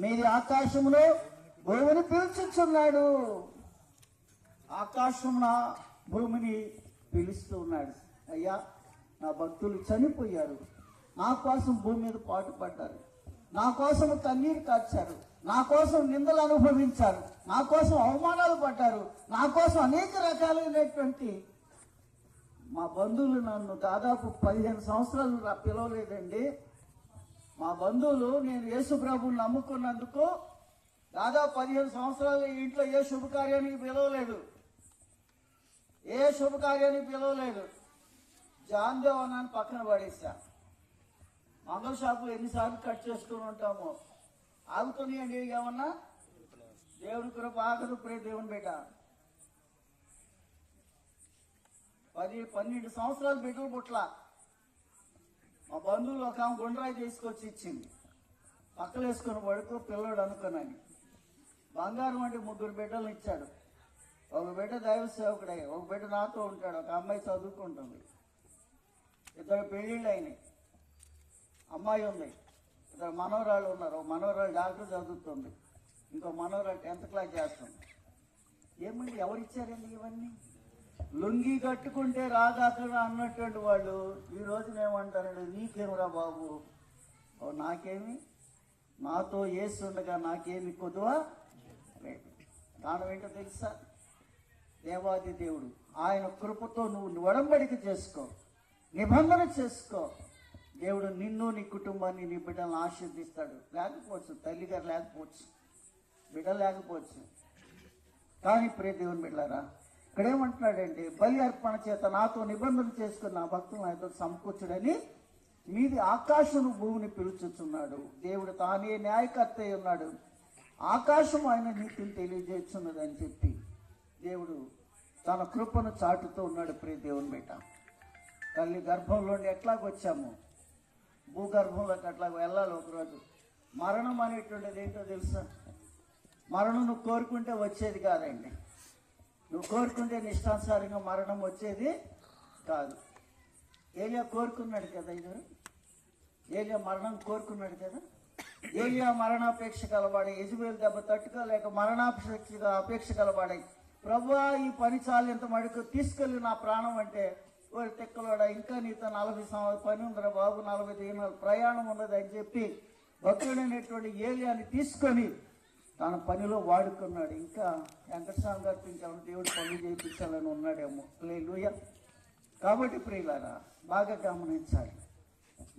మీది ఆకాశంలో భూమిని పిలుచుచున్నాడు. ఆకాశమున భూమిని పిలుస్తూ ఉన్నాడు. అయ్యా, నా భక్తులు చనిపోయారు, నా కోసం భూమి మీద పాటుపడ్డారు, నా కోసం కన్నీరు కార్చారు, నా కోసం నిందలు అనుభవించారు, నా కోసం అవమానాలు పడ్డారు, నా కోసం అనేక రకాలైనటువంటి మా బంధువులు నన్ను దాదాపు 15 సంవత్సరాలు పిలవలేదండి. మా బంధువులు నేను యేసు ప్రభువుని నమ్ముకున్నందుకు దాదాపు 15 సంవత్సరాలు ఇంట్లో ఏ శుభకార్యానికి పిలవలేదు, ఏ శుభకార్యానికి పిలవలేదు. జాన్ దేవనాన్ని పక్కన పడేసా. మంగళ షాపులు ఎన్నిసార్లు కట్ చేసుకుని ఉంటామో ఆగుతున్నాయండి. ఏమన్నా దేవుని కృప ఆగదు. ప్రే దేవుని బిడ్డ 10-12 సంవత్సరాలు బిడ్డలు పుట్ల మా బంధువులు ఒక ఆమె గుండ్రాయి తీసుకొచ్చి ఇచ్చింది. పక్కలు వేసుకుని పడుకో పిల్లడు అనుకున్నాను. బంగారం అంటే 3 బిడ్డలను ఇచ్చాడు. ఒక బిడ్డ దైవ సేవకుడే, ఒక బిడ్డ నాతో ఉంటాడు, ఒక అమ్మాయి చదువుకుంటుంది, 2 పెళ్ళిళ్ళు అయినాయి, అమ్మాయి ఉంది, 2 మనవరాళ్ళు ఉన్నారు. ఒక మనవరాలు డాక్టర్ చదువుతుంది, ఇంకో మనవరాలు 10th క్లాస్ చేస్తుంది. ఏమండి ఎవరిచ్చారండి ఇవన్నీ? లుంగి కట్టుకుంటే రాగాకరా అన్నటువంటి వాళ్ళు ఈ రోజున ఏమంటారండి, నీకేమిరా బాబు, నాకేమి, నాతో ఏసుండగా నాకేమి కొద్దువా లేదు. కారణం ఏంటో తెలుసా? దేవాది దేవుడు ఆయన కృపతో నువ్వు ఒడంబడిక చేసుకో, నిబంధన చేసుకో. దేవుడు నిన్ను, నీ కుటుంబాన్ని, నీ బిడ్డలను ఆశీర్దిస్తాడు. లేకపోవచ్చు, తల్లిగారు లేకపోవచ్చు, బిడ్డ లేకపోవచ్చు, కానీ ప్రియ దేవుని బిడ్డలారా, ఇక్కడ ఏమంటున్నాడంటే, బలి అర్పణ చేత నాతో నిబంధన చేసుకున్న నా భక్తులను ఆయనతో సమకూర్చుడని మీది ఆకాశం భూమిని పిలుచుచున్నాడు. దేవుడు తానే న్యాయకర్త అయి ఉన్నాడు, ఆకాశం ఆయన నీతిని తెలియజేస్తున్నదని చెప్పి దేవుడు తన కృపను చాటుతూ ఉన్నాడు. ప్రియ దేవుని బిడ్డ, తల్లి గర్భంలోండి ఎట్లాగొచ్చాము, భూగర్భంలోకి అట్లా వెళ్ళాలి ఒకరోజు. మరణం అనేటువంటిది ఏంటో తెలుసా? మరణం నువ్వు కోరుకుంటే వచ్చేది కాదండి. నువ్వు కోరుకుంటే నిష్టానుసారంగా మరణం వచ్చేది కాదు. ఏలియా కోరుకున్నాడు కదా, ఇది ఏలియా మరణం కోరుకున్నాడు కదా. ఏలియా మరణాపేక్ష కలవాడే, యెజబెల్ దెబ్బ తట్టుకోలేక అపేక్ష కలవాడే, ప్రభువా ఈ పని చాలు, ఇంత మడుకు తీసుకెళ్ళి నా ప్రాణం అంటే, వాడు తెక్కలోడా ఇంకా నీతో 40 సంవత్సరాల పని ఉందిరా బాబు, 40 దినాలు ప్రయాణం ఉన్నది అని చెప్పి భక్తుడైనటువంటి ఏలియాని తీసుకొని తన పనిలో వాడుకున్నాడు. ఇంకా వెంకటస్వామి గారికి ఇంకెవరు దేవుడు పనులు చేయించాలని ఉన్నాడేమో. హల్లెలూయా. కాబట్టి ప్రియులారా, బాగా గమనించాలి.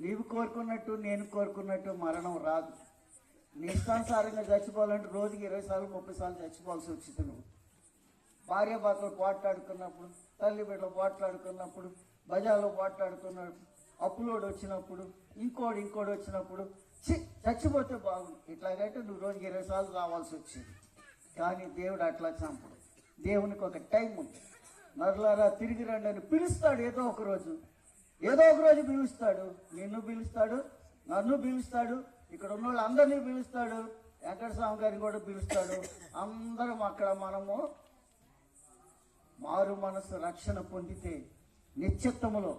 నీవు కోరుకున్నట్టు, నేను కోరుకున్నట్టు మరణం రాదు. నీ ఇష్టానుసారంగా చచ్చిపోవాలంటే రోజుకి 20 సార్లు 30 సార్లు చచ్చిపోవాల్సి వచ్చింది. నువ్వు భార్య భర్తలు పోట్లాడుకున్నప్పుడు, తల్లి బిడ్డలు పోట్లాడుకున్నప్పుడు, బజార్లో పోట్లాడుకున్నప్పుడు, అప్పులోడు వచ్చినప్పుడు, ఇంకోటి వచ్చినప్పుడు, చచ్చిపోతే బాగుంది. ఇట్లాగైతే నువ్వు రోజుకి 20 సార్లు రావాల్సి వచ్చింది. కానీ దేవుడు అట్లా చంపడు. దేవునికి ఒక టైం ఉంది. నరులారా తిరిగి రండి అని పిలుస్తాడు. ఏదో ఒక రోజు పిలుస్తాడు. నిన్ను పిలుస్తాడు, నన్ను పిలుస్తాడు, ఇక్కడ ఉన్న వాళ్ళు అందరినీ పిలుస్తాడు, వెంకటస్వామి గారిని కూడా పిలుస్తాడు. అందరం అక్కడ మనము మారు మనసు రక్షణ పొందితే నిశ్చిత్తములో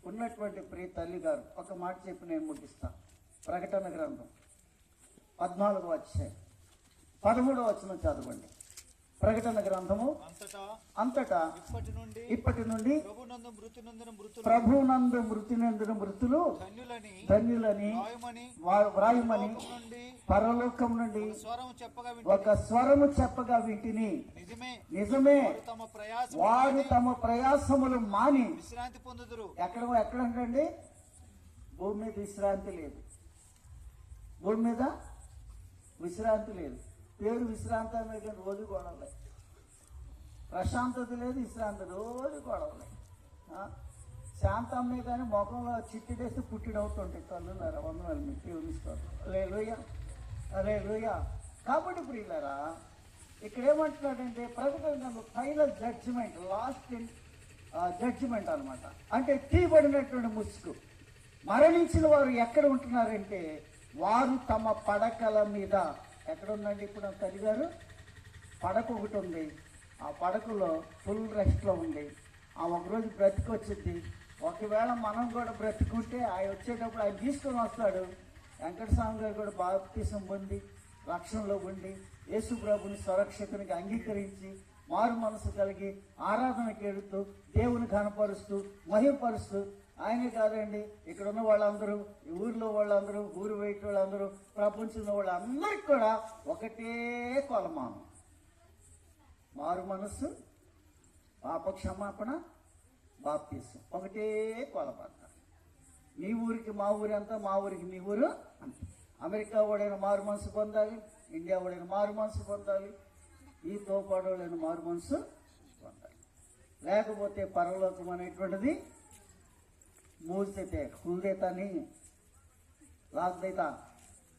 ఉన్నటువంటి ప్రియ తల్లి గారు ఒక మాట చెప్పి నేను ముగిస్తాను. ప్రకటన గ్రంథం 14వ అధ్యాయం 13వ వచనం చదవండి. ప్రకటన గ్రంథము అంతటా ఇప్పటి నుండి ప్రభునందు మృతి నందిన మృతులు ధన్యులని వ్రాయమని పరలోకం నుండి ఒక స్వరము చెప్పగా వింటిని. నిజమే, వారు తమ ప్రయాసములు మాని విశ్రాంతి పొందుదురు. ఎక్కడండి? భూమి మీద విశ్రాంతి లేదు. భూమి మీద విశ్రాంతి లేదు. పేరు విశ్రాంతి అనేది రోజు గొడవలే. ప్రశాంతత లేదు, విశ్రాంతి రోజు గొడవలే. శాంతమ్మే కానీ ముఖంలో చిట్టిడేస్తే పుట్టిడవుతుంటాయి. కళ్ళున్నారా, వందనాలు మీకు దేవునిస్తారు. హల్లెలూయా. కాబట్టి ప్రియులారా, ఇక్కడ ఏమంటున్నాడంటే, ప్రకటన ఫైనల్ జడ్జిమెంట్, లాస్ట్ జడ్జిమెంట్ అనమాట. అంటే తీయబడినటువంటి ముసుగు. మరణించిన వారు ఎక్కడ ఉంటున్నారంటే, వారు తమ పడకల మీద. ఎక్కడ ఉందండి ఇప్పుడు తల్లిగారు? పడక ఒకటి ఉంది. ఆ పడకలో ఫుల్ రెస్ట్లో ఉంది. ఆ ఒకరోజు బ్రతికొచ్చింది. ఒకవేళ మనం కూడా బ్రతికుంటే ఆయన వచ్చేటప్పుడు ఆయన తీసుకొని వస్తాడు. వెంకటస్వామి గారు కూడా బాప్తిసం పొంది రక్షణలో ఉండి యేసు ప్రభుని స్వరక్షకునికి అంగీకరించి మారు మనసు కలిగి ఆరాధనకి వెళుతూ దేవుని కనపరుస్తూ మహిమపరుస్తూ ఆయనే కాదండి, ఇక్కడ ఉన్న వాళ్ళందరూ, ఈ ఊరిలో వాళ్ళందరూ, ఊరు బయట వాళ్ళందరూ, ప్రపంచంలో వాళ్ళందరికీ కూడా ఒకటే కొలమానం: మారు మనస్సు, పాప క్షమాపణ, బాప్తీసం. ఒకటే కొలబద్ద. మీ ఊరికి మా ఊరి అంతా, మా ఊరికి మీ ఊరు అంత. అమెరికా వాడైన మారు మనసు పొందాలి, ఇండియా వాడైన మారు మనసు పొందాలి, ఈ తోపాడోళ్ళైన మారు మనసు పొందాలి. లేకపోతే పరలోకం అనేటువంటిది मूल देते खुल देता नहीं, लाख देता,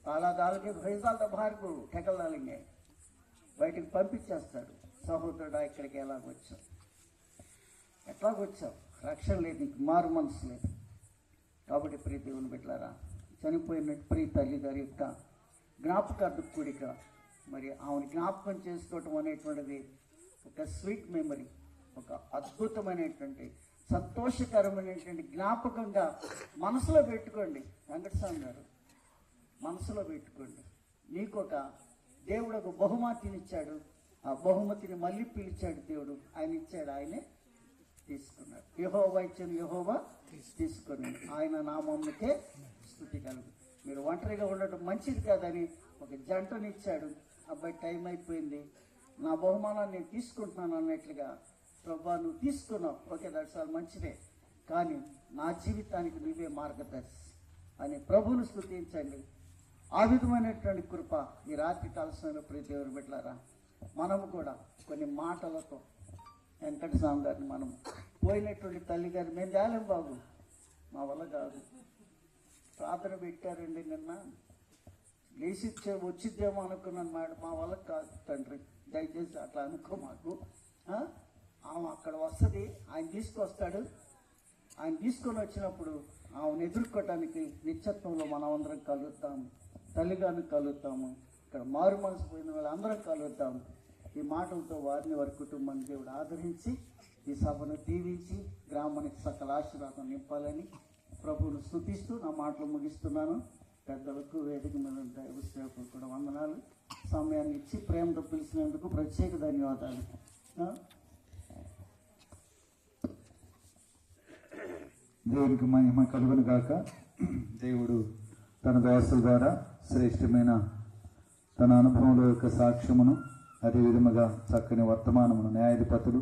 ताला डाल के भेज डालता बाहर को, ठेकल डालेंगे, బయటికి పంపించేస్తాడు. సహోదరుడా, ఇక్కడికి ఎలాగొచ్చావు, ఎట్లాగొచ్చావు? రక్షణ లేదు, నీకు మారు మనసు లేదు. కాబట్టి ప్రియ దేవుని బిడ్డలారా, చనిపోయిన ప్రియ తల్లి గారి యొక్క జ్ఞాపకార్థ కూడిక, మరి ఆమెను జ్ఞాపకం చేసుకోవటం అనేటువంటిది ఒక స్వీట్ మెమరీ, ఒక అద్భుతమైనటువంటి సంతోషకరమైనటువంటి జ్ఞాపకంగా మనసులో పెట్టుకోండి. వెంకటస్వామి గారు, మనసులో పెట్టుకోండి. నీకు ఒక దేవుడు ఒక బహుమతిని ఇచ్చాడు. ఆ బహుమతిని మళ్ళీ పిలిచాడు దేవుడు. ఆయన ఇచ్చాడు, ఆయనే తీసుకున్నాడు. యెహోవా ఇచ్చాను, యెహోవా తీసుకొని ఆయన నామమునకే స్తుతి కలుగు. మీరు ఒంటరిగా ఉండటం మంచిది కాదని ఒక జంటనిచ్చాడు. అబ్బాయి, టైం అయిపోయింది, నా బహుమానాన్ని నేను తీసుకుంటున్నాను అన్నట్లుగా, ప్రభా నువ్వు తీసుకున్నావు, ఓకే, దట్స్ ఆల్, మంచిదే, కానీ నా జీవితానికి నువ్వే మార్గదర్శి అని ప్రభువును స్తుతించండి. ఆ విధమైనటువంటి కృప ఈ రాత్రి కాలసిన ప్రియ దేవుని బిడ్డలారా, మనము కూడా కొన్ని మాటలతో వెంకటస్వామి గారిని, మనం పోయినటువంటి తల్లి గారిని మేము తేలేం బాబు, మా వల్ల కాదు, ప్రార్థన పెట్టారండి నిన్న, లేచి వచ్చిద్దేమో అనుకున్నాను మేడం, మా వల్ల కాదు తండ్రి, దయచేసి అట్లా అనుకో మాకు. ఆమె అక్కడ వస్తుంది, ఆయన తీసుకొస్తాడు. ఆయన తీసుకొని వచ్చినప్పుడు ఆమెను ఎదుర్కోవటానికి నిత్యత్వంలో మనం అందరం కలుగుతాము, తల్లిగారిని కలుగుతాము, ఇక్కడ మారు మనసు పోయిన వాళ్ళు అందరం కలుగుతాము. ఈ మాటలతో వారిని, వారి కుటుంబాన్ని దేవుడు ఆదరించి ఈ సభను దీవించి గ్రామానికి సకల ఆశీర్వాదం నింపాలని ప్రభువును స్తుతిస్తూ నా మాటలు ముగిస్తున్నాను. పెద్దలకు, వేదిక మీద దైవ సేవకులు కూడా వందనాలు. సమయాన్ని ఇచ్చి ప్రేమతో పిలిచినందుకు ప్రత్యేక ధన్యవాదాలు. దేవునికి మహిమ కలుగును గాక. దేవుడు తన దాసుల ద్వారా శ్రేష్టమైన తన అనుభవంలో యొక్క సాక్ష్యమును, అదేవిధముగా చక్కని వర్తమానమును న్యాయాధిపతులు